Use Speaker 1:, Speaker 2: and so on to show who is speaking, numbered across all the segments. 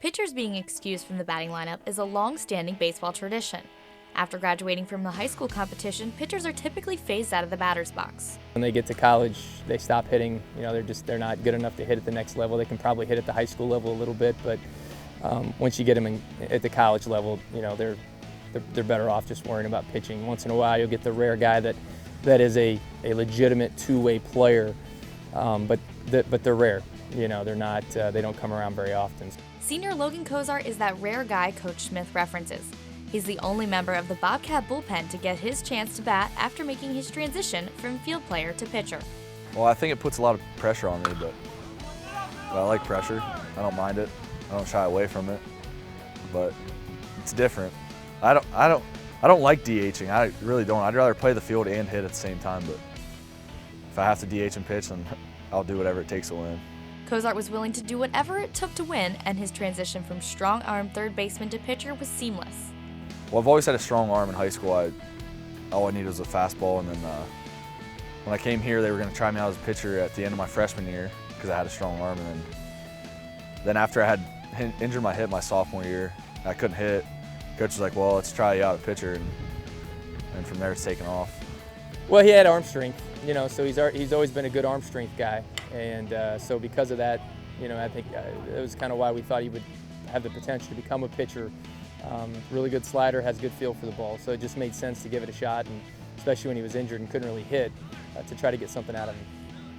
Speaker 1: Pitchers being excused from the batting lineup is a long-standing baseball tradition. After graduating from the high school competition, pitchers are typically phased out of the batter's box.
Speaker 2: When they get to college, they stop hitting. They're not good enough to hit at the next level. They can probably hit at the high school level a little bit, but once you get them at the college level, they're better off just worrying about pitching. Once in a while, you'll get the rare guy that is a legitimate two-way player, but they're rare. They're not. They don't come around very often.
Speaker 1: Senior Logan Cozart is that rare guy Coach Smith references. He's the only member of the Bobcat bullpen to get his chance to bat after making his transition from field player to pitcher.
Speaker 3: Well, I think it puts a lot of pressure on me, but I like pressure. I don't mind it. I don't shy away from it, but it's different. I don't like DHing. I really don't. I'd rather play the field and hit at the same time, but if I have to DH and pitch, then I'll do whatever it takes to win.
Speaker 1: Cozart was willing to do whatever it took to win, and his transition from strong-arm third baseman to pitcher was seamless.
Speaker 3: Well, I've always had a strong arm in high school. All I needed was a fastball, and then when I came here, they were going to try me out as a pitcher at the end of my freshman year because I had a strong arm. And then after I had injured my hip my sophomore year, I couldn't hit. Coach was like, "Well, let's try you out as pitcher," and from there it's taken off.
Speaker 2: Well, he had arm strength, so he's always been a good arm strength guy, and so because of that, I think it was kind of why we thought he would have the potential to become a pitcher. Really good slider, has good feel for the ball, so it just made sense to give it a shot, and especially when he was injured and couldn't really hit, to try to get something out of him.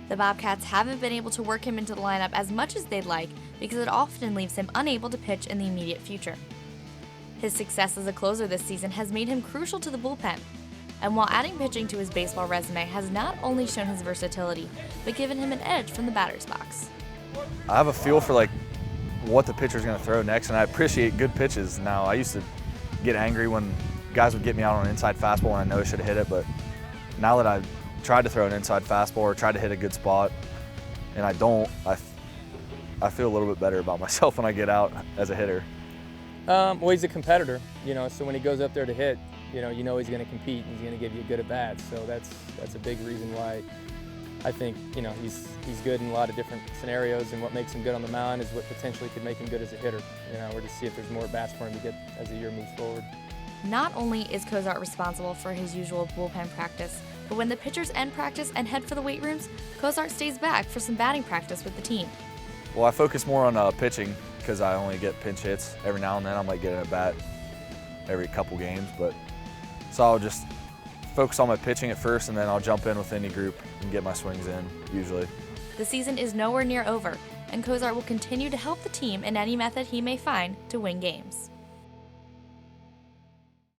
Speaker 1: The Bobcats haven't been able to work him into the lineup as much as they'd like because it often leaves him unable to pitch in the immediate future. His success as a closer this season has made him crucial to the bullpen. And while adding pitching to his baseball resume has not only shown his versatility, but given him an edge from the batter's box.
Speaker 3: I have a feel for what the pitcher's going to throw next, and I appreciate good pitches now. I used to get angry when guys would get me out on an inside fastball and I know I should have hit it, but now that I've tried to throw an inside fastball or tried to hit a good spot and I don't, I feel a little bit better about myself when I get out as a hitter.
Speaker 2: Well, he's a competitor, so when he goes up there to hit, he's going to compete and he's going to give you a good at-bat. So that's a big reason why I think, he's good in a lot of different scenarios, and what makes him good on the mound is what potentially could make him good as a hitter. We're to see if there's more at-bats for him to get as the year moves forward.
Speaker 1: Not only is Cozart responsible for his usual bullpen practice, but when the pitchers end practice and head for the weight rooms, Cozart stays back for some batting practice with the team.
Speaker 3: Well, I focus more on pitching because I only get pinch hits. Every now and then I might get an at-bat every couple games, so I'll just focus on my pitching at first, and then I'll jump in with any group and get my swings in, usually.
Speaker 1: The season is nowhere near over, and Cozart will continue to help the team in any method he may find to win games.